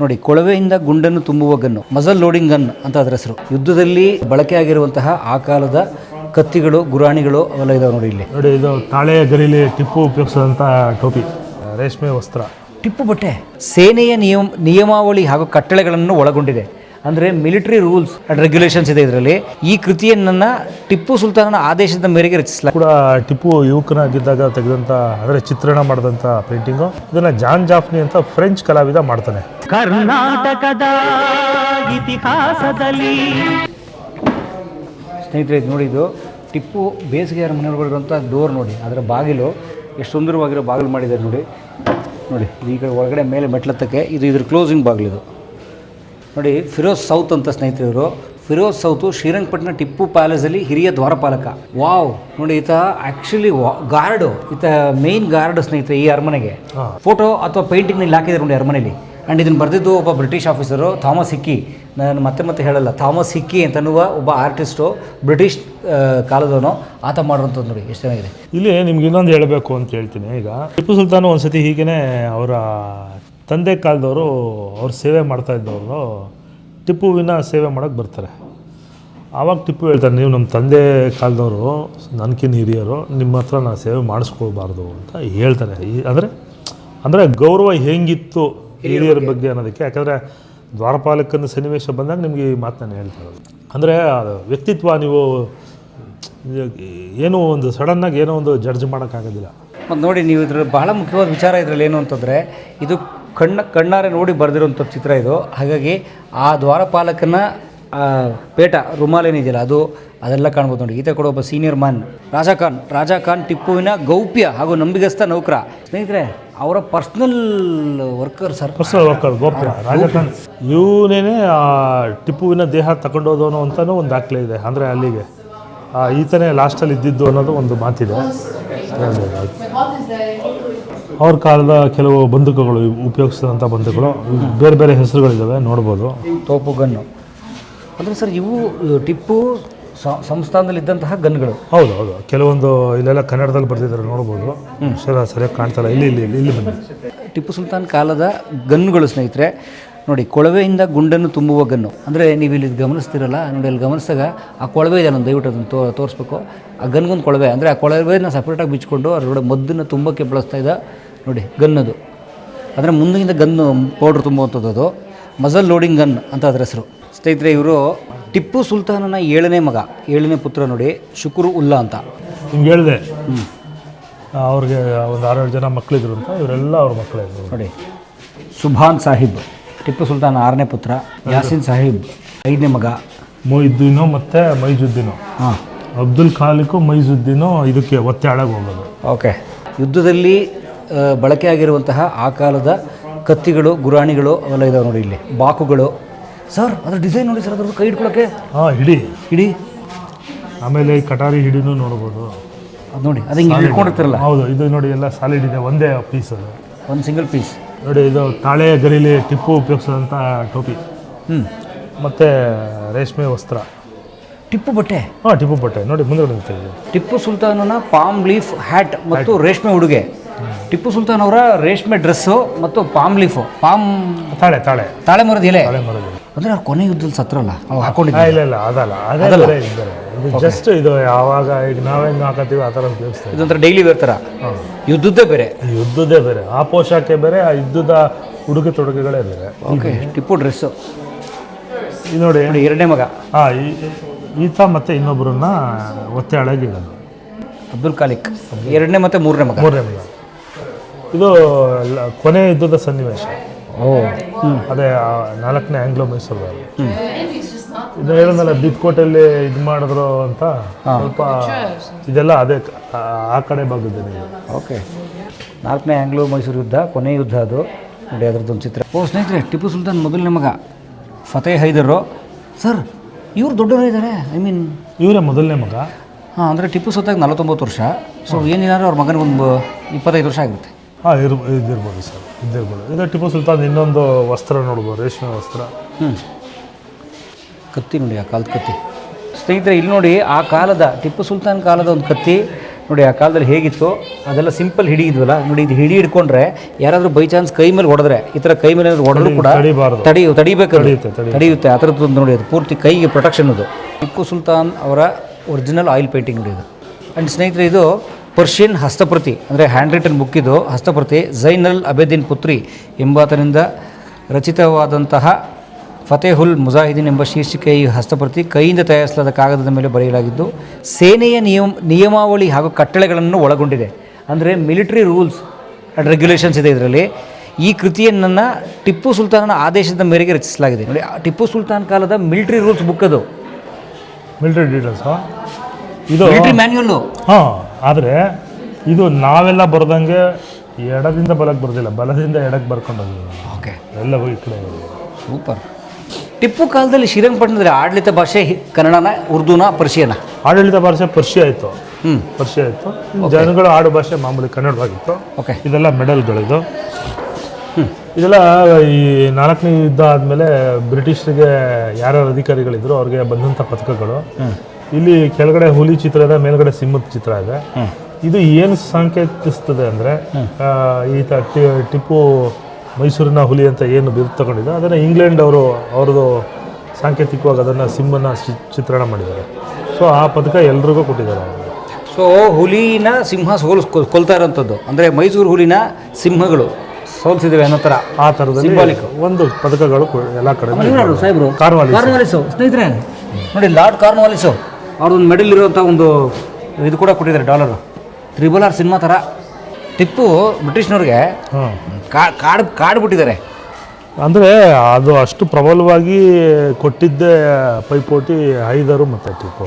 ನೋಡಿ, ಕೊಳವೆಯಿಂದ ಗುಂಡನ್ನು ತುಂಬುವ ಗನ್ನು, ಮಜಲ್ loading gun ಅಂತ ಅದರ ಹೆಸರು. ಯುದ್ಧದಲ್ಲಿ ಬಳಕೆಯಾಗಿರುವಂತಹ ಆ ಕಾಲದ ಕತ್ತಿಗಳು, ಗುರಾಣಿಗಳು ಅವೆಲ್ಲ ಇದಾವೆ ನೋಡಿ ಇಲ್ಲಿ. ನೋಡಿ, ಇದು ತಾಳೆಯ ಗರಿಲಿ ಟಿಪ್ಪು ಉಪಯೋಗಿಸಿದಂಥ ಟೋಪಿ, ರೇಷ್ಮೆ ವಸ್ತ್ರ. ಟಿಪ್ಪು ಬಟ್ಟೆ ಸೇನೆಯ ನಿಯಮಾವಳಿ ಹಾಗೂ ಕಟ್ಟಳೆಗಳನ್ನು ಒಳಗೊಂಡಿದೆ. ಅಂದರೆ ಮಿಲಿಟರಿ ರೂಲ್ಸ್ ಅಂಡ್ ರೆಗ್ಯುಲೇಷನ್ಸ್ ಇದೆ ಇದರಲ್ಲಿ. ಈ ಕೃತಿಯನ್ನು ಟಿಪ್ಪು ಸುಲ್ತಾನನ ಆದೇಶದ ಮೇರೆಗೆ ರಚಿಸಲಾಗಿದೆ. ಕೂಡ ಟಿಪ್ಪು ಯುವಕನಾಗಿದ್ದಾಗ ತೆಗೆದಂಥ, ಅಂದರೆ ಚಿತ್ರಣ ಮಾಡಿದಂಥ ಪೇಂಟಿಂಗು. ಇದನ್ನು ಜಾನ್ ಜಾಫ್ನಿ ಅಂತ ಫ್ರೆಂಚ್ ಕಲಾವಿದ ಮಾಡ್ತಾನೆ. ಕರ್ನಾಟಕದ ಇತಿಹಾಸದಲ್ಲಿ ಸ್ನೇಹಿತರೆ, ಇದು ನೋಡಿ, ಇದು ಟಿಪ್ಪು ಬೇಸಿಗೆ ಮನೆಯೊಳಗಿರುವಂಥ ಡೋರ್ ನೋಡಿ, ಅದರ ಬಾಗಿಲು ಎಷ್ಟು ಸುಂದರವಾಗಿರೋ ಬಾಗಿಲು ಮಾಡಿದ್ದಾರೆ ನೋಡಿ. ನೋಡಿ, ಈಗ ಒಳಗಡೆ ಮೇಲೆ ಮೆಟ್ಲತ್ತಕ್ಕೆ ಇದು ಇದ್ರ ಕ್ಲೋಸಿಂಗ್ ಬಾಗಿಲಿದು ನೋಡಿ. ಫಿರೋಜ್ ಸೌತ್ ಅಂತ ಸ್ನೇಹಿತರು. ಫಿರೋಜ್ ಸೌತು ಶ್ರೀರಂಗಪಟ್ಟಣ ಟಿಪ್ಪು ಪ್ಯಾಲೇಸಲ್ಲಿ ಹಿರಿಯ ದ್ವಾರಪಾಲಕ. ವಾವ್, ನೋಡಿ, ಈತ ಆ್ಯಕ್ಚುಲಿ ಗಾರ್ಡು, ಈತ ಮೇಯ್ನ್ ಗಾರ್ಡ್ ಸ್ನೇಹಿತರೆ ಈ ಅರಮನೆಗೆ. ಫೋಟೋ ಅಥವಾ ಪೇಂಟಿಂಗ್ನಲ್ಲಿ ಹಾಕಿದ್ದಾರೆ ನೋಡಿ ಅರಮನೆಯಲ್ಲಿ. ಆ್ಯಂಡ್ ಇದನ್ನು ಬರೆದಿದ್ದು ಒಬ್ಬ ಬ್ರಿಟಿಷ್ ಆಫೀಸರು, ಥಾಮಸ್ ಹಿಕ್ಕಿ. ನಾನು ಮತ್ತೆ ಹೇಳಲ್ಲ, ಥಾಮಸ್ ಹಿಕ್ಕಿ ಅಂತನ್ನುವ ಒಬ್ಬ ಆರ್ಟಿಸ್ಟು, ಬ್ರಿಟಿಷ್ ಕಾಲದವನು. ಆತ ಮಾಡಿರೋಂಥದ್ದು ನೋಡಿ ಎಷ್ಟು ಚೆನ್ನಾಗಿದೆ. ಇಲ್ಲಿ ನಿಮ್ಗೆ ಇನ್ನೊಂದು ಹೇಳಬೇಕು ಅಂತ ಹೇಳ್ತೀನಿ. ಈಗ ಟಿಪ್ಪು ಸುಲ್ತಾನ್ ಒಂದು ಸತಿ ಹೀಗೇ ಅವರ ತಂದೆ ಕಾಲದವರು ಅವ್ರು ಸೇವೆ ಮಾಡ್ತಾ ಇದ್ದವರು ಟಿಪ್ಪುವಿನ ಸೇವೆ ಮಾಡೋಕ್ಕೆ ಬರ್ತಾರೆ. ಆವಾಗ ಟಿಪ್ಪು ಹೇಳ್ತಾರೆ, ನೀವು ನಮ್ಮ ತಂದೆ ಕಾಲದವರು, ನನಗಿನ್ನ ಹಿರಿಯರು, ನಿಮ್ಮ ಹತ್ರ ನಾನು ಸೇವೆ ಮಾಡಿಸ್ಕೊಳ್ಬಾರ್ದು ಅಂತ ಹೇಳ್ತಾರೆ. ಅಂದರೆ ಗೌರವ ಹೆಂಗಿತ್ತು ಹಿರಿಯರ ಬಗ್ಗೆ ಅನ್ನೋದಕ್ಕೆ. ಯಾಕಂದರೆ ದ್ವಾರಪಾಲಕನ ಸನ್ನಿವೇಶ ಬಂದಾಗ ನಿಮಗೆ ಈ ಮಾತನ್ನ ಹೇಳ್ತಾರೆ. ಅಂದರೆ ವ್ಯಕ್ತಿತ್ವ ನೀವು ಏನೋ ಒಂದು ಸಡನ್ನಾಗಿ ಏನೋ ಒಂದು ಜಡ್ಜ್ ಮಾಡೋಕ್ಕಾಗೋದಿಲ್ಲ. ಮತ್ತು ನೋಡಿ, ನೀವು ಇದ್ರಲ್ಲಿ ಬಹಳ ಮುಖ್ಯವಾದ ವಿಚಾರ ಇದರಲ್ಲಿ ಏನು ಅಂತಂದರೆ, ಇದು ಕಣ್ಣಾರೆ ನೋಡಿ ಬರೆದಿರೋಂಥ ಚಿತ್ರ ಇದು. ಹಾಗಾಗಿ ಆ ದ್ವಾರಪಾಲಕನ ಪೇಟ ರುಮಾಲೇನಿದೆಯಲ್ಲ ಅದೆಲ್ಲ ಕಾಣ್ಬೋದು ನೋಡಿ. ಈತ ಕೂಡ ಒಬ್ಬ ಸೀನಿಯರ್ ಮ್ಯಾನ್. ರಾಜಾ ಖಾನ್ ಟಿಪ್ಪುವಿನ ಗೌಪ್ಯ ಹಾಗೂ ನಂಬಿಗಸ್ತ ನೌಕರ. ಸ್ನೇಹಿತರೆ, ಅವರ personal worker sir. Personal worker ಗೌಪ್ಯ ರಾಜಾ ಖಾನ್. ಇವನೇನೆ ಟಿಪ್ಪುವಿನ ದೇಹ ತಗೊಂಡೋದವನು ಅಂತಲೂ ಒಂದು ದಾಖಲೆ ಇದೆ. ಅಂದರೆ ಅಲ್ಲಿಗೆ ಈತನೇ ಲಾಸ್ಟಲ್ಲಿ ಇದ್ದಿದ್ದು ಅನ್ನೋದು ಒಂದು ಮಾತಿದೆ. ಅವ್ರ ಕಾಲದ ಕೆಲವು ಬಂದೂಕುಗಳು, ಉಪಯೋಗಿಸಿದಂಥ ಬಂದೂಕುಗಳು, ಬೇರೆ ಬೇರೆ ಹೆಸರುಗಳಿದ್ದಾವೆ, ನೋಡ್ಬೋದು. ತೋಪು ಗನ್ನು ಅಂದರೆ ಸರ್, ಇವು ಟಿಪ್ಪು ಸಂಸ್ಥಾನದಲ್ಲಿದ್ದಂತಹ ಗನ್ಗಳು. ಹೌದು. ಕೆಲವೊಂದು ಇಲ್ಲೆಲ್ಲ ಕನ್ನಡದಲ್ಲಿ ಬರ್ತಿದ್ದಾರೆ, ನೋಡ್ಬೋದು. ಸರಿಯಾಗಿ ಕಾಣ್ತಲ್ಲ. ಇಲ್ಲಿ ಬನ್ನಿ. ಟಿಪ್ಪು ಸುಲ್ತಾನ್ ಕಾಲದ ಗನ್ನುಗಳು ಸ್ನೇಹಿತರೆ. ನೋಡಿ, ಕೊಳವೆಯಿಂದ ಗುಂಡನ್ನು ತುಂಬುವ ಗನ್ನು. ಅಂದರೆ ನೀವು ಇಲ್ಲಿ ಗಮನಿಸ್ತಿರಲ್ಲ ನೋಡಿ, ಅಲ್ಲಿ ಗಮನಿಸಿದಾಗ ಆ ಕೊಳವೆ ಇದೆ, ನಾನು ದಯವಿಟ್ಟು ಅದನ್ನು ತೋರಿಸ್ಬೇಕು. ಆ ಗನ್ಗೊಂದು ಕೊಳವೆ, ಅಂದರೆ ಆ ಕೊಳವೆನ ಸಪ್ರೇಟಾಗಿ ಬಿಚ್ಕೊಂಡು ಅದರೊಳಗೆ ಮದ್ದನ್ನು ತುಂಬಕ್ಕೆ ಬಳಸ್ತಾ ಇದ್ದ ನೋಡಿ ಗನ್ನದು. ಅಂದರೆ ಮುಂದಿನಿಂದ ಗನ್ನು ಪೌಡ್ರ್ ತುಂಬುವಂಥದ್ದು. ಅದು ಮಜಲ್ ಲೋಡಿಂಗ್ ಗನ್ ಅಂತ ಅದರ ಹೆಸರು. ಸ್ನೇಹಿತರೆ, ಇವರು ಟಿಪ್ಪು ಸುಲ್ತಾನನ 7ನೇ ಮಗ, 7ನೇ ಪುತ್ರ ನೋಡಿ, ಶುಕುರ್ ಉಲ್ಲಾ ಅಂತ. ನಿಮ್ಗೆ ಹೇಳಿದೆ, ಅವ್ರಿಗೆ ಒಂದು 6-7 ಜನ ಮಕ್ಕಳಿದ್ರು ಅಂತ. ಇವರೆಲ್ಲ ಅವ್ರ ಮಕ್ಕಳೇ ನೋಡಿ. ಸುಭಾನ್ ಸಾಹಿಬ್ ಟಿಪ್ಪು ಸುಲ್ತಾನ್ 6ನೇ ಪುತ್ರ. ಯಾಸಿನ್ ಸಾಹಿಬ್ 5ನೇ ಮಗ. ಮೊಯ್ಯುದ್ದೀನೋ ಮತ್ತು ಮೈಜುದ್ದೀನೋ. ಅಬ್ದುಲ್ ಖಾಲಿಕು ಮೈಜುದ್ದೀನೋ ಇದಕ್ಕೆ ಒತ್ತೆಯಾಳಾಗಿ ಹೋಗೋದು. ಓಕೆ. ಯುದ್ಧದಲ್ಲಿ ಬಳಕೆಯಾಗಿರುವಂತಹ ಆ ಕಾಲದ ಕತ್ತಿಗಳು, ಗುರಾಣಿಗಳು ಅವೆಲ್ಲ ಇದಾವೆ ನೋಡಿ ಇಲ್ಲಿ. ಬಾಕುಗಳು ಸರ್, ಅದ್ರ ಡಿಸೈನ್ ನೋಡಿ ಸರ್, ಅದ್ರದ್ದು ಕೈ ಇಟ್ಕೊಳ್ಳೋಕ್ಕೆ. ಹಿಡಿ. ಆಮೇಲೆ ಕಟಾರಿ ಹಿಡಿನೂ ನೋಡ್ಬೋದು. ಅದು ನೋಡಿ, ಅದು ಹಿಂಗೆ ಇಟ್ಕೊಂಡಿರ್ತಿರಲ್ಲ. ಹೌದು, ಇದು ನೋಡಿ ಎಲ್ಲ ಸಾಲಿಡ್ ಇದೆ, ಒಂದೇ ಪೀಸ್. ಅದು ಒಂದು ಸಿಂಗಲ್ ಪೀಸ್. ನೋಡಿ, ಇದು ತಾಳೆಯ ಗರಿಲಿ ಟಿಪ್ಪು ಉಪಯೋಗಿಸಿದಂಥ ಟೋಪಿ. ಮತ್ತು ರೇಷ್ಮೆ ವಸ್ತ್ರ. ಟಿಪ್ಪು ಬಟ್ಟೆ. ಟಿಪ್ಪು ಬಟ್ಟೆ ನೋಡಿ, ಮುಂದೆ ನಿಂತಿದೆ. ಟಿಪ್ಪು ಸುಲ್ತಾನನ ಪಾಮ್ ಲೀಫ್ ಹ್ಯಾಟ್ ಮತ್ತು ರೇಷ್ಮೆ ಉಡುಗೆ. ಟಿಪ್ಪು ಸುಲ್ತಾನ್ ಅವರ ರೇಷ್ಮೆ ಡ್ರೆಸ್ಸು ಮತ್ತು ಪಾಮ್ ಲೀಫು, ತಾಳೆ ಮರದ ಎಲೆ. ಅಂದರೆ ಅವ್ರು ಕೊನೆ ಯುದ್ಧದಲ್ಲಿ ಸತ್ರಲ್ಲ, ಅವ್ರು ಹಾಕೊಂಡಿದ್ದಾರೆ. ಇಲ್ಲ, ಅದಲ್ಲ. ಇದು ಜಸ್ಟ್ ಇದು ಯಾವಾಗ ಈಗ ನಾವೇನು ಹಾಕತ್ತೀವಿ ಆ ಥರ ಉಪಯೋಗಿಸ್ತೀವಿ. ಇದೊಂಥರ ಡೈಲಿ ವೇರ್ ಥರ. ಯುದ್ಧದ್ದೇ ಬೇರೆ. ಆ ಪೋಷಾಕೆ ಬೇರೆ, ಆ ಯುದ್ಧದ ಉಡುಗೆ ತೊಡುಗೆಗಳೇ ಬೇರೆ. ಓಕೆ. ಟಿಪ್ಪು ಡ್ರೆಸ್ಸು ಇದು ನೋಡಿ, 2ನೇ ಮಗ. ಈತ ಮತ್ತು ಇನ್ನೊಬ್ಬರನ್ನ ಒತ್ತೆಯಾಳಾಗಿರೋದು ಅಬ್ದುಲ್ ಖಾಲಿಕ್. 2ನೇ ಮತ್ತು 3ನೇ ಮಗ. ಇದು ಕೊನೆ ಯುದ್ಧದ ಸನ್ನಿವೇಶ. ಅದೇ 4ನೇ ಆಂಗ್ಲೋ ಮೈಸೂರು. ಇದು ಹೇಳಿದ್ನಲ್ಲ, ಬಿದ್ಕೋಟೆಯಲ್ಲಿ ಇದು ಮಾಡಿದ್ರು ಅಂತ. ಸ್ವಲ್ಪ ಇದೆಲ್ಲ ಅದೇ ಆ ಕಡೆ ಭಾಗದಲ್ಲಿ. ಓಕೆ. 4ನೇ ಆಂಗ್ಲೋ ಮೈಸೂರು ಯುದ್ಧ, ಕೊನೆ ಯುದ್ಧ ಅದು ನೋಡಿ. ಅದರದ್ದೊಂದು ಚಿತ್ರ. ಸ್ನೇಹಿತರೆ, ಟಿಪ್ಪು ಸುಲ್ತಾನ್ ಮೊದಲನೇ ಮಗ ಫತೇ ಹೈದರು. ಸರ್, ಇವರು ದೊಡ್ಡವರೇ ಇದ್ದಾರೆ. ಇವರೇ ಮೊದಲನೇ ಮಗ. ಅಂದರೆ ಟಿಪ್ಪು ಸತ್ತಾಗ 49 ವರ್ಷ. ಸೊ ಏನಿಲ್ಲ, ಅವ್ರ ಮಗನಿಗೊಂದು 25 ವರ್ಷ ಆಗಿರುತ್ತೆ. ಇದಿರ್ಬೋದು ಸರ್, ಇದಿರ್ಬೋದು. ಇದು ಟಿಪ್ಪು ಸುಲ್ತಾನ್ ಇನ್ನೊಂದು ವಸ್ತ್ರ ನೋಡ್ಬೋದು, ರೇಷ್ಮೆ ವಸ್ತ್ರ. ಕತ್ತಿ ನೋಡಿ, ಆ ಕಾಲದ ಕತ್ತಿ. ಸ್ನೇಹಿತರೆ, ಇಲ್ಲಿ ನೋಡಿ, ಆ ಕಾಲದ ಟಿಪ್ಪು ಸುಲ್ತಾನ್ ಕಾಲದ ಒಂದು ಕತ್ತಿ ನೋಡಿ ಆ ಕಾಲದಲ್ಲಿ ಹೇಗಿತ್ತು ಅದೆಲ್ಲ ಸಿಂಪಲ್ ಹಿಡಿ ಇದ್ವಲ್ಲ ನೋಡಿ, ಇದು ಹಿಡಿ ಹಿಡ್ಕೊಂಡ್ರೆ ಯಾರಾದರೂ ಬೈ ಚಾನ್ಸ್ ಕೈ ಮೇಲೆ ಹೊಡೆದ್ರೆ, ಈ ಥರ ಕೈ ಮೇಲೆ ಹೊಡೆದ್ರು ಕೂಡ ತಡಿಬಾರ್ದು. ತಡಿಬೇಕು, ತಡೆಯುತ್ತೆ. ಆ ಥರದ್ದು ನೋಡಿ, ಅದು ಪೂರ್ತಿ ಕೈಗೆ ಪ್ರೊಟೆಕ್ಷನ್ ಅದು. ಟಿಪ್ಪು ಸುಲ್ತಾನ್ ಅವರ ಒರಿಜಿನಲ್ ಆಯಿಲ್ ಪೇಂಟಿಂಗ್ ನೋಡಿ ಇದು. ಆ್ಯಂಡ್ ಸ್ನೇಹಿತರೆ, ಇದು ಪರ್ಷಿಯನ್ ಹಸ್ತಪ್ರತಿ, ಅಂದರೆ ಹ್ಯಾಂಡ್ ರಿಟನ್ ಬುಕ್ ಇದು, ಹಸ್ತಪ್ರತಿ. ಝೈನಲ್ ಅಬೇದಿನ್ ಪುತ್ರಿ ಎಂಬಾತನಿಂದ ರಚಿತವಾದಂತಹ ಫತೇಹುಲ್ ಮುಜಾಹಿದೀನ್ ಎಂಬ ಶೀರ್ಷಿಕೆ ಈ ಹಸ್ತಪ್ರತಿ ಕೈಯಿಂದ ತಯಾರಿಸಲಾದ ಕಾಗದದ ಮೇಲೆ ಬರೆಯಲಾಗಿದ್ದು ಸೇನೆಯ ನಿಯಮಾವಳಿ ಹಾಗೂ ಕಟ್ಟಳೆಗಳನ್ನು ಒಳಗೊಂಡಿದೆ. ಅಂದರೆ ಮಿಲಿಟರಿ ರೂಲ್ಸ್ ಆ್ಯಂಡ್ ರೆಗ್ಯುಲೇಷನ್ಸ್ ಇದೆ ಇದರಲ್ಲಿ. ಈ ಕೃತಿಯನ್ನು ಟಿಪ್ಪು ಸುಲ್ತಾನನ ಆದೇಶದ ಮೇರೆಗೆ ರಚಿಸಲಾಗಿದೆ. ನೋಡಿ, ಟಿಪ್ಪು ಸುಲ್ತಾನ್ ಕಾಲದ ಮಿಲಿಟರಿ ರೂಲ್ಸ್ ಬುಕ್ ಅದು, ಮಿಲಿಟರಿ ಡೀಟೇಲ್ಸು ಇದು, ಮಿಲಿಟರಿ ಮ್ಯಾನ್ಯುಯಲ್ಲು. ಹಾಂ, ಆದರೆ ಇದು ನಾವೆಲ್ಲ ಬರ್ದಂಗೆ ಎಡದಿಂದ ಬಲಕ್ಕೆ ಬರ್ದಿಲ್ಲ, ಬಲದಿಂದ ಎಡಕ್ಕೆ ಬರ್ಕೊಂಡೋಗಿಲ್ಲ. ಓಕೆ, ಎಲ್ಲ ಈ ಕಡೆ ಸೂಪರ್. ಟಿಪ್ಪು ಕಾಲದಲ್ಲಿ ಶ್ರೀರಂಗಪಟ್ಟಣದಲ್ಲಿ ಆಡಳಿತ ಭಾಷೆ ಕನ್ನಡನ, ಉರ್ದುನ, ಪರ್ಷಿಯನ? ಆಡಳಿತ ಭಾಷೆ ಪರ್ಷಿಯ ಆಯಿತು. ಪರ್ಷಿಯ ಆಯಿತು. ಜನಗಳು ಆಡು ಭಾಷೆ ಮಾಮೂಲಿ ಕನ್ನಡವಾಗಿತ್ತು. ಓಕೆ, ಇದೆಲ್ಲ ಮೆಡಲ್ಗಳಿದು. ಇದೆಲ್ಲ ಈ 4ನೇ ಯುದ್ಧ ಆದಮೇಲೆ ಬ್ರಿಟಿಷರಿಗೆ ಯಾರ್ಯಾರು ಅಧಿಕಾರಿಗಳಿದ್ರು ಅವ್ರಿಗೆ ಬಂದಂಥ ಪದಕಗಳು. ಇಲ್ಲಿ ಕೆಳಗಡೆ ಹುಲಿ ಚಿತ್ರ ಇದೆ, ಮೇಲ್ಗಡೆ ಸಿಂಹದ ಚಿತ್ರ ಇದೆ. ಇದು ಏನು ಸಂಕೇತಿಸ್ತದೆ ಅಂದರೆ, ಈತ ಟಿಪ್ಪು ಮೈಸೂರಿನ ಹುಲಿ ಅಂತ ಏನು ಬಿರುದು ತಗೊಂಡಿದ್ದ, ಅದನ್ನು ಇಂಗ್ಲೆಂಡ್ ಅವ್ರದ್ದು ಸಾಂಕೇತಿಕವಾಗಿ ಅದನ್ನು ಸಿಂಹನ ಚಿತ್ರಣ ಮಾಡಿದ್ದಾರೆ. ಸೊ ಆ ಪದಕ ಎಲ್ರಿಗೂ ಕೊಟ್ಟಿದ್ದಾರೆ ಅವರು. ಸೊ ಹುಲಿನ ಸಿಂಹ ಕೊಲ್ತಾ ಇರೋಂಥದ್ದು, ಅಂದರೆ ಮೈಸೂರು ಹುಲಿನ ಸಿಂಹಗಳು ಸೋಲ್ಸಿದ್ದೇವೆ ಅನ್ನೋ ಥರ, ಆ ಥರದಲ್ಲಿ ಒಂದು ಪದಕಗಳು ಎಲ್ಲ ಕಡೆ. ಸಾಹೇಬ್ರು ಕಾರ್ನ್ವಾಲಿಸು ಸ್ನೇಹಿತರೆ ನೋಡಿ, ಲಾರ್ಡ್ ಕಾರ್ನ್ವಾಲಿಸು ಅವ್ರದ್ದೊಂದು ಮೆಡಲ್ ಇರುವಂಥ ಒಂದು ಇದು ಕೂಡ ಕೊಟ್ಟಿದ್ದಾರೆ, $. RRR ಸಿನಿಮಾ ಥರ. ಟಿಪ್ಪು ಬ್ರಿಟಿಷ್ನವ್ರಿಗೆ ಕಾಡ್ಬಿಟ್ಟಿದ್ದಾರೆ. ಅಂದರೆ ಅದು ಅಷ್ಟು ಪ್ರಬಲವಾಗಿ ಕೊಟ್ಟಿದ್ದೇ ಪೈಪೋಟಿ ಹೈದರು ಮತ್ತು ಟಿಪ್ಪು.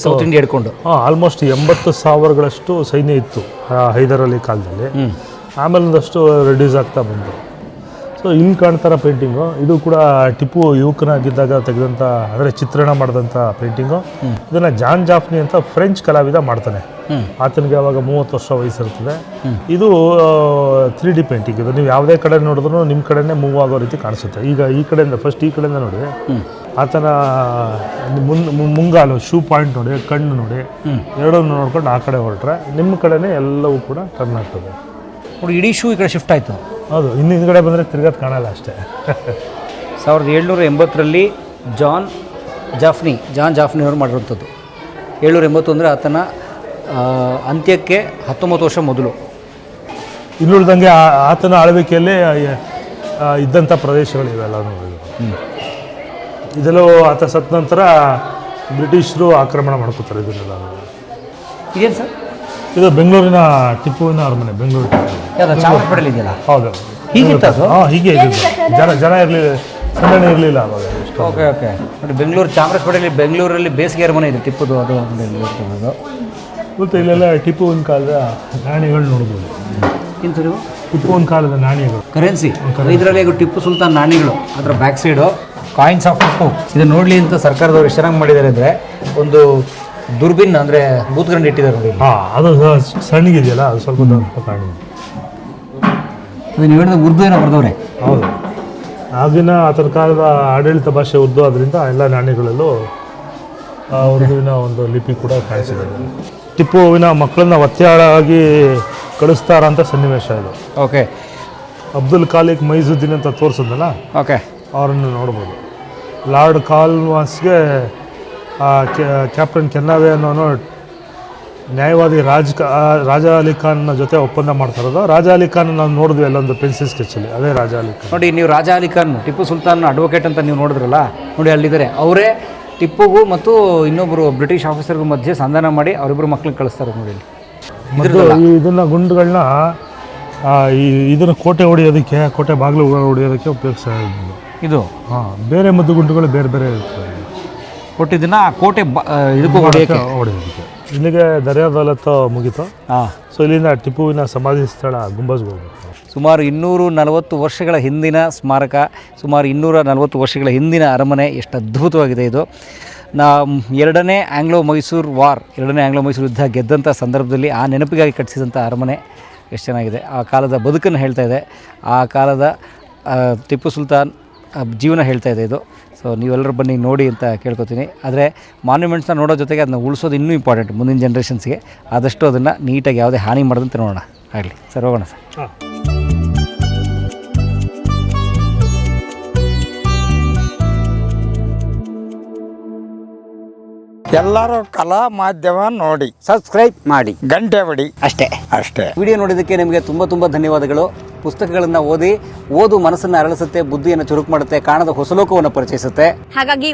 ಸೌತ್ ಇಂಡಿಯಾ ಹಿಡ್ಕೊಂಡು ಆಲ್ಮೋಸ್ಟ್ 80,000ಗಳಷ್ಟು ಸೈನ್ಯ ಇತ್ತು ಹೈದರ್ ಅಲಿ ಕಾಲದಲ್ಲಿ. ಆಮೇಲೆ ಒಂದಷ್ಟು ರೆಡ್ಯೂಸ್ ಆಗ್ತಾ ಬಂತು. ಸೊ ಇಲ್ಲಿ ಕಾಣ್ತಾರ ಪೇಂಟಿಂಗು, ಇದು ಕೂಡ ಟಿಪ್ಪು ಯುವಕನಾಗಿದ್ದಾಗ ತೆಗೆದಂಥ, ಅಂದರೆ ಚಿತ್ರಣ ಮಾಡಿದಂಥ ಪೇಂಟಿಂಗು. ಇದನ್ನು ಜಾನ್ ಜಾಫ್ನಿ ಅಂತ ಫ್ರೆಂಚ್ ಕಲಾವಿದ ಮಾಡ್ತಾನೆ. ಆತನಿಗೆ ಅವಾಗ 30 ವರ್ಷ ವಯಸ್ಸಿರ್ತದೆ. ಇದು 3D ಪೇಂಟಿಂಗ್. ಇದು ನೀವು ಯಾವುದೇ ಕಡೆ ನೋಡಿದ್ರು ನಿಮ್ಮ ಕಡೆನೇ ಮೂವ್ ಆಗೋ ರೀತಿ ಕಾಣಿಸುತ್ತೆ. ಈಗ ಈ ಕಡೆಯಿಂದ ಫಸ್ಟ್ ಈ ಕಡೆಯಿಂದ ನೋಡಿ, ಆತನ ಮುಂಗಾಲು ಶೂ ಪಾಯಿಂಟ್ ನೋಡಿ, ಕಣ್ಣು ನೋಡಿ, ಎರಡನ್ನು ನೋಡ್ಕೊಂಡು ಆ ಕಡೆ ಹೊರಟ್ರೆ ನಿಮ್ಮ ಕಡೆನೇ ಎಲ್ಲವೂ ಕೂಡ ಟರ್ನ್ ಆಗ್ತದೆ. ನೋಡಿ, ಇಡೀ ಶೂ ಈ ಕಡೆ ಶಿಫ್ಟ್ ಆಯಿತು. ಹೌದು, ಇನ್ನು ಹಿಂದ್ಗಡೆ ಬಂದರೆ ತಿರ್ಗದು ಕಾಣಲ್ಲ ಅಷ್ಟೇ. 1780ರಲ್ಲಿ ಜಾನ್ ಜಾಫ್ನಿ ಅವರು ಮಾಡಿರುವಂಥದ್ದು. 780 ಅಂದರೆ ಆತನ ಅಂತ್ಯಕ್ಕೆ 19 ವರ್ಷ ಮೊದಲು. ಇನ್ನುಳಿದಂಗೆ ಆತನ ಆಳ್ವಿಕೆಯಲ್ಲಿ ಇದ್ದಂಥ ಪ್ರದೇಶಗಳು ಇವೆಲ್ಲ ನೋಡಿದ್ರು. ಇದೆಲ್ಲೋ ಆತ ಸತ್ತ ನಂತರ ಬ್ರಿಟಿಷರು ಆಕ್ರಮಣ ಮಾಡ್ಕೋತಾರೆ ಇದನ್ನೆಲ್ಲ. ಇದೇನು ಸರ್? ಇದು ಬೆಂಗಳೂರಿನ ಟಿಪ್ಪುವಿನ ಅರಮನೆ, ಬೆಂಗಳೂರು. ಚಾಮರಾಜಪೇಟೆಯಲ್ಲಿ ಇದೆಯಲ್ಲ? ಹೌದು, ಹೀಗಿತ್ತು ಅದು? ಹೀಗೆ ಜನ ಇರಲಿಲ್ಲ, ಸಂದಣಿ ಇರಲಿಲ್ಲ ಅವಾಗ. ಓಕೆ ನೋಡಿ, ಬೆಂಗಳೂರು ಚಾಮರಾಜಪೇಟೆಯಲ್ಲಿ ಬೆಂಗಳೂರಲ್ಲಿ ಬೇಸಿಗೆ ಅರಮನೆ ಇದೆ ಟಿಪ್ಪುದು, ಅದು ಮತ್ತು ಇಲ್ಲೆಲ್ಲ ಟಿಪ್ಪುವಿನ ಕಾಲದ ನಾಣ್ಯಗಳು ನೋಡ್ಬೋದು. ಇಂಥವು ಟಿಪ್ಪುವಿನ ಕಾಲದ ನಾಣ್ಯಗಳು, ಕರೆನ್ಸಿ. ಇದರಲ್ಲಿ ಟಿಪ್ಪು ಸುಲ್ತಾನ್ ನಾಣ್ಯಗಳು, ಅದರ back side coins of Tipu. ಇದು ನೋಡಲಿ ಅಂತ ಸರ್ಕಾರದವ್ರು ಎಷ್ಟು ಚೆನ್ನಾಗಿ ಮಾಡಿದ್ದಾರೆ ಅಂದರೆ, ಒಂದು ದುರ್ಬಿನ್ ಅಂದರೆ ಬೂತ್ಗಂಡು ಇಟ್ಟಿದ್ದಾರೆ ನೋಡಿ. ಅದು ಸಣ್ಣಗಿದೆಯಲ್ಲ, ಅದು ಸ್ವಲ್ಪ ದಪ್ಪ ಕಾಣಿದೆ. ನೀವು ಹೇಳಿದ ಉರ್ದು ಏನೋ ಬರೆದವ್ರೆ. ಹೌದು, ಆಗಿನ ಆತನ ಕಾಲದ ಆಡಳಿತ ಭಾಷೆ ಉರ್ದು, ಅದರಿಂದ ಎಲ್ಲ ನಾಣ್ಯಗಳಲ್ಲೂ ಉರ್ದುವಿನ ಒಂದು ಲಿಪಿ ಕೂಡ ಕಾಣಿಸಿದೆ. ಟಿಪ್ಪುವಿನ ಮಕ್ಕಳನ್ನ ಒತ್ತೆಯಾಳಾಗಿ ಕಳಿಸ್ತಾರಂಥ ಸನ್ನಿವೇಶ ಇದು. ಓಕೆ, ಅಬ್ದುಲ್ ಖಾಲಿಕ್ ಮೈಜುದ್ದೀನ್ ಅಂತ ತೋರಿಸಿದ್ನಲ್ಲ, ಓಕೆ, ಅವರನ್ನು ನೋಡ್ಬೋದು. ಲಾರ್ಡ್ ಕಾರ್ನ್ವಾಲಿಸ್ಗೆ ಕ್ಯಾಪ್ಟನ್ ಕೆನ್ನಾವೆ ಅನ್ನೋನು ನ್ಯಾಯವಾದಿ ರಾಜ ಅಲಿ ಖಾನ್ನ ಜೊತೆ ಒಪ್ಪಂದ ಮಾಡ್ತಾ ಇರೋದು. ರಾಜ ಅಲಿ ಖಾನ್ ನಾವು ನೋಡಿದ್ವಿ ಅಲ್ಲೊಂದು ಪೆನ್ಸಿಲ್ ಸ್ಕೆಚಲ್ಲಿ, ಅದೇ ರಾಜ ಅಲಿ ಖಾನ್. ನೋಡಿ, ನೀವು ರಾಜ ಅಲಿ ಖಾನ್ ಟಿಪ್ಪು ಸುಲ್ತಾನ್ ಅಡ್ವೊಕೇಟ್ ಅಂತ ನೀವು ನೋಡಿದ್ರಲ್ಲ, ನೋಡಿ ಅಲ್ಲಿದ್ದಾರೆ. ಅವರೇ ಟಿಪ್ಪುಗೂ ಮತ್ತು ಇನ್ನೊಬ್ಬರು ಬ್ರಿಟಿಷ್ ಆಫೀಸರ್ಗೂ ಮಧ್ಯೆ ಸಂಧಾನ ಮಾಡಿ ಅವರಿಬ್ಬರು ಮಕ್ಳಿಗೆ ಕಳಿಸ್ತಾರೆ ನೋಡಿ. ಮತ್ತು ಇದನ್ನು ಗುಂಡುಗಳನ್ನ ಇದನ್ನು ಕೋಟೆ ಹೊಡೆಯೋದಕ್ಕೆ, ಕೋಟೆ ಬಾಗಿಲು ಹೊಡೆಯೋದಕ್ಕೆ ಉಪಯೋಗಿಸ್ತಾ ಇದ್ದು ಇದು. ಬೇರೆ ಮದ್ದು ಗುಂಡುಗಳು ಬೇರೆ ಬೇರೆ ಇರ್ತವೆ. ಕೊಟ್ಟಿದ್ದನ್ನು ಕೋಟೆ ಇದಕ್ಕೂ ಹೊಡೆಯೋದಕ್ಕೆ. ಇಲ್ಲಿಗೆ ದರ್ಯಾ ದೌಲತ್ ಮುಗೀತು. ಸೊ ಇಲ್ಲಿಂದ ಟಿಪ್ಪುವಿನ ಸಮಾಧಿ ಸ್ಥಳ ಗುಂಬಜ್ಗೆ ಹೋಗ್ಬೇಕು. ಸುಮಾರು 240 ವರ್ಷಗಳ ಹಿಂದಿನ ಸ್ಮಾರಕ, ಸುಮಾರು 240 ವರ್ಷಗಳ ಹಿಂದಿನ ಅರಮನೆ. ಎಷ್ಟು ಅದ್ಭುತವಾಗಿದೆ ಇದು. ಎರಡನೇ ಆಂಗ್ಲೋ ಮೈಸೂರು ಯುದ್ಧ ಗೆದ್ದಂಥ ಸಂದರ್ಭದಲ್ಲಿ ಆ ನೆನಪಿಗಾಗಿ ಕಟ್ಟಿಸಿದಂಥ ಅರಮನೆ ಎಷ್ಟು ಚೆನ್ನಾಗಿದೆ. ಆ ಕಾಲದ ಬದುಕನ್ನು ಹೇಳ್ತಾ ಇದೆ, ಆ ಕಾಲದ ಟಿಪ್ಪು ಸುಲ್ತಾನ್ ಜೀವನ ಹೇಳ್ತಾ ಇದೆ ಇದು. ಸೊ ನೀವೆಲ್ಲರೂ ಬನ್ನಿ ನೋಡಿ ಅಂತ ಕೇಳ್ಕೊತೀನಿ. ಆದರೆ ಮಾನ್ಯುಮೆಂಟ್ಸ್ನ ನೋಡೋ ಜೊತೆಗೆ ಅದನ್ನ ಉಳಿಸೋದು ಇನ್ನೂ ಇಂಪಾರ್ಟೆಂಟ್ ಮುಂದಿನ ಜನ್ರೇಷನ್ಸ್ಗೆ. ಆದಷ್ಟು ಅದನ್ನು ನೀಟಾಗಿ ಯಾವುದೇ ಹಾನಿ ಮಾಡದಂತೆ ನೋಡೋಣ. ಆಗಲಿ ಸರ್, ಹೋಗೋಣ ಸರ್. ಹಾಂ. ಎಲ್ಲರೂ ಕಲಾ ಮಾಧ್ಯಮ ನೋಡಿ, ಸಬ್ಸ್ಕ್ರೈಬ್ ಮಾಡಿ, ಗಂಟೆ ಹೊಡಿ, ಅಷ್ಟೇ. ವಿಡಿಯೋ ನೋಡಿದ್ದಕ್ಕೆ ನಿಮಗೆ ತುಂಬ ಧನ್ಯವಾದಗಳು. ಪುಸ್ತಕಗಳನ್ನು ಓದು ಮನಸ್ಸನ್ನು ಅರಳಿಸುತ್ತೆ, ಬುದ್ಧಿಯನ್ನು ಚುರುಕು ಮಾಡುತ್ತೆ, ಕಾಣದ ಹೊಸ ಲೋಕವನ್ನು ಪರಿಚಯಿಸುತ್ತೆ. ಹಾಗಾಗಿ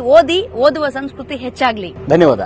ಓದುವ ಸಂಸ್ಕೃತಿ ಹೆಚ್ಚಾಗ್ಲಿ. ಧನ್ಯವಾದ.